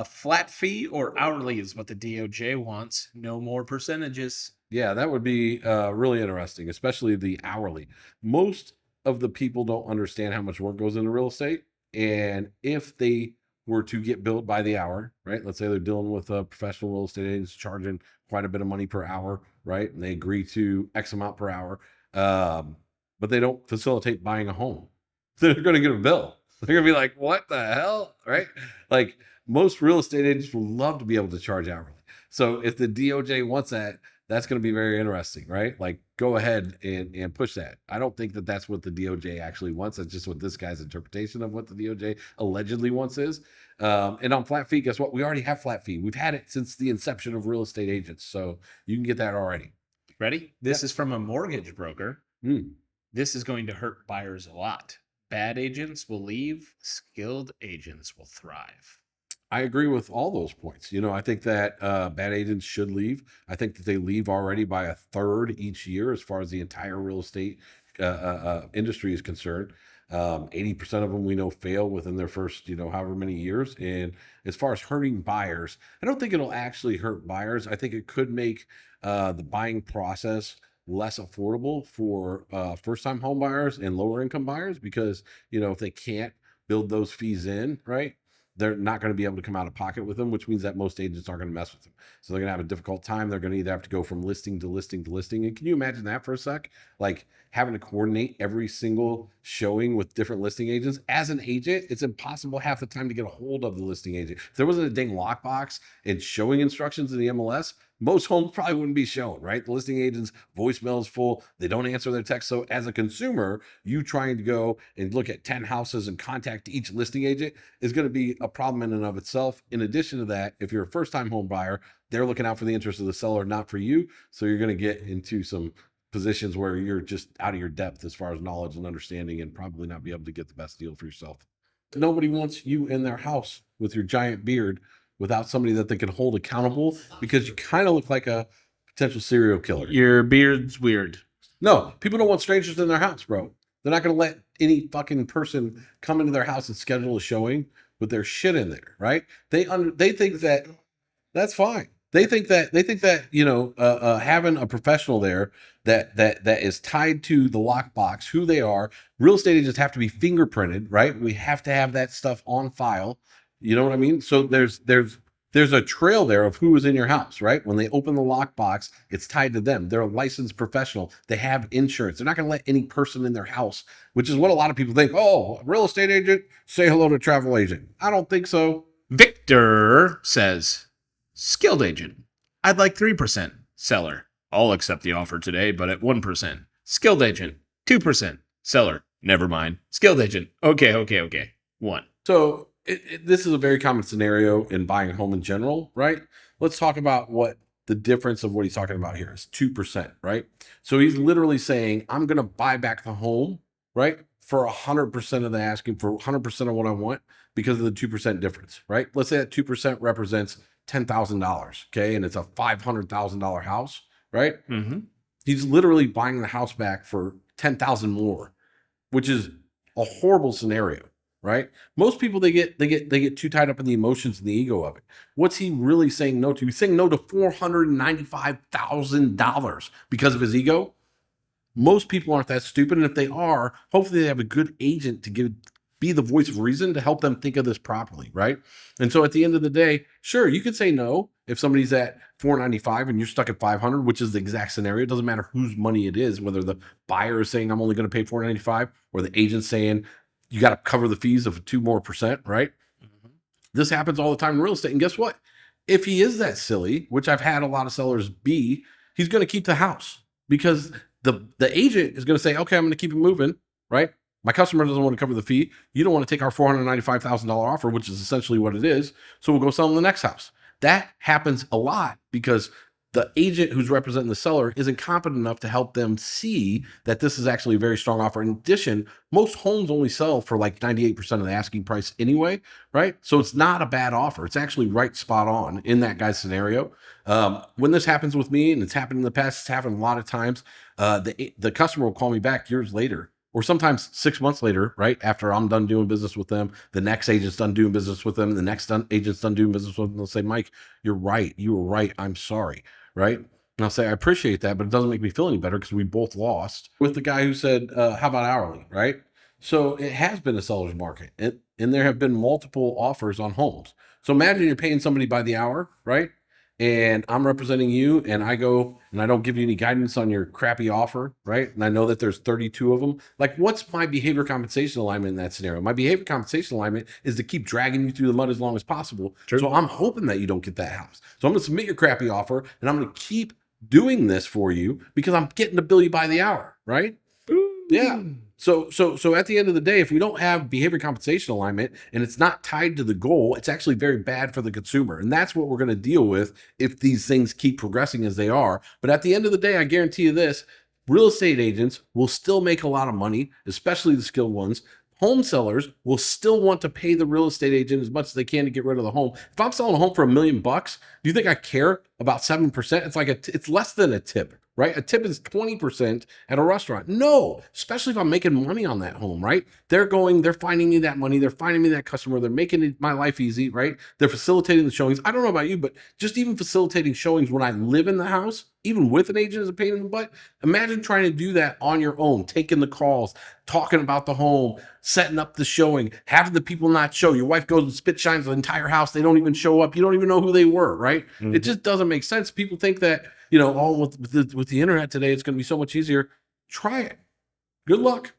Flat fee or hourly is what the DOJ wants. No more percentages. Yeah, that would be really interesting, especially the hourly. Most of the people don't understand how much work goes into real estate. And if they were to get billed by the hour, right? Let's say they're dealing with a professional real estate agent charging quite a bit of money per hour, right? And they agree to X amount per hour, um, but they don't facilitate buying a home. They're going to get a bill. They're going to be like, what the hell, right? Like most real estate agents would love to be able to charge hourly. So if the DOJ wants that, that's going to be very interesting, right? Like, go ahead and push that. I don't think that that's what the DOJ actually wants. That's just what this guy's interpretation of what the DOJ allegedly wants is. And on flat fee, guess what? We already have flat fee. We've had it since the inception of real estate agents. So you can get that already. Ready? This is from a mortgage broker. Mm. This is going to hurt buyers a lot. Bad agents will leave, skilled agents will thrive. I agree with all those points. I think that bad agents should leave. I think that they leave already by a third each year as far as the entire real estate industry is concerned. 80% of them we know fail within their first, however many years. And as far as hurting buyers, I don't think it'll actually hurt buyers. I think it could make the buying process less affordable for first-time home buyers and lower income buyers because, if they can't build those fees in, right? They're not going to be able to come out of pocket with them, which means that most agents aren't going to mess with them. So they're going to have a difficult time. They're going to either have to go from listing to listing to listing. And can you imagine that for a sec? Like having to coordinate every single showing with different listing agents. As an agent, it's impossible half the time to get a hold of the listing agent. If there wasn't a dang lockbox and showing instructions in the MLS, most homes probably wouldn't be shown, right? The listing agent's voicemail is full. They don't answer their text. So as a consumer, you trying to go and look at 10 houses and contact each listing agent is going to be a problem in and of itself. In addition to that, if you're a first-time home buyer, they're looking out for the interest of the seller, not for you. So you're going to get into some positions where you're just out of your depth as far as knowledge and understanding and probably not be able to get the best deal for yourself. Nobody wants you in their house with your giant beard without somebody that they can hold accountable because you kind of look like a potential serial killer. Your beard's weird. No, people don't want strangers in their house, bro. They're not going to let any fucking person come into their house and schedule a showing with their shit in there, right? They think that that's fine. They think that having a professional there that is tied to the lockbox, who they are. Real estate agents have to be fingerprinted, right? We have to have that stuff on file. You know what I mean? So there's a trail there of who is in your house, right? When they open the lockbox, it's tied to them. They're a licensed professional. They have insurance. They're not going to let any person in their house, which is what a lot of people think. Oh, real estate agent, say hello to travel agent. I don't think so. Victor says, skilled agent. I'd like 3%. Seller. I'll accept the offer today, but at 1%. Skilled agent. 2%. Seller. Never mind. Skilled agent. Okay. 1. So this is a very common scenario in buying a home in general, right? Let's talk about what the difference of what he's talking about here is 2%, right? So he's literally saying, I'm going to buy back the home, right? For 100% of the asking, for 100% of what I want because of the 2% difference, right? Let's say that 2% represents $10,000, okay? And it's a $500,000 house, right? Mm-hmm. He's literally buying the house back for 10,000 more, which is a horrible scenario. Right? Most people they get too tied up in the emotions and the ego of it. What's he really saying no to? He's saying no to $495,000 because of his ego. Most people aren't that stupid, and if they are, hopefully they have a good agent to be the voice of reason to help them think of this properly, right? And so at the end of the day, sure, you could say no if somebody's at $495 and you're stuck at $500, which is the exact scenario. It doesn't matter whose money it is, whether the buyer is saying I'm only going to pay $495 or the agent saying you got to cover the fees of 2% more, right? Mm-hmm. This happens all the time in real estate. And guess what? If he is that silly, which I've had a lot of sellers be, he's going to keep the house because the agent is going to say, okay, I'm going to keep it moving, right? My customer doesn't want to cover the fee. You don't want to take our $495,000 offer, which is essentially what it is. So we'll go sell them the next house. That happens a lot because the agent who's representing the seller isn't competent enough to help them see that this is actually a very strong offer. In addition, most homes only sell for like 98% of the asking price anyway, right? So it's not a bad offer. It's actually right spot on in that guy's scenario. When this happens with me, and it's happened in the past, it's happened a lot of times, the customer will call me back years later or sometimes 6 months later, right after I'm done doing business with them, the next agent's done doing business with them, the next agent's done doing business with them. They'll say, Mike, you're right. You were right. I'm sorry. Right. And I'll say, I appreciate that, but it doesn't make me feel any better because we both lost. With the guy who said, how about hourly? Right. So it has been a seller's market, and there have been multiple offers on homes. So imagine you're paying somebody by the hour, right? And I'm representing you, and I go and I don't give you any guidance on your crappy offer, right? And I know that there's 32 of them. Like, what's my behavior compensation alignment in that scenario? My behavior compensation alignment is to keep dragging you through the mud as long as possible. True. So I'm hoping that you don't get that house. So I'm going to submit your crappy offer, and I'm going to keep doing this for you because I'm getting to bill you by the hour, right? Yeah. So at the end of the day, if we don't have behavior compensation alignment and it's not tied to the goal, it's actually very bad for the consumer. And that's what we're going to deal with if these things keep progressing as they are. But at the end of the day, I guarantee you this, real estate agents will still make a lot of money, especially the skilled ones. Home sellers will still want to pay the real estate agent as much as they can to get rid of the home. If I'm selling a home for $1 million, do you think I care about 7%? It's like it's less than a tip, right? A tip is 20% at a restaurant. No, especially if I'm making money on that home, right? They're finding me that money. They're finding me that customer. They're making my life easy, right? They're facilitating the showings. I don't know about you, but just even facilitating showings when I live in the house, even with an agent is a pain in the butt. Imagine trying to do that on your own, taking the calls, talking about the home, setting up the showing, having the people not show. Your wife goes and spit shines the entire house. They don't even show up. You don't even know who they were, right? Mm-hmm. It just doesn't make sense. People think that, with the internet today, it's going to be so much easier. Try it. Good luck.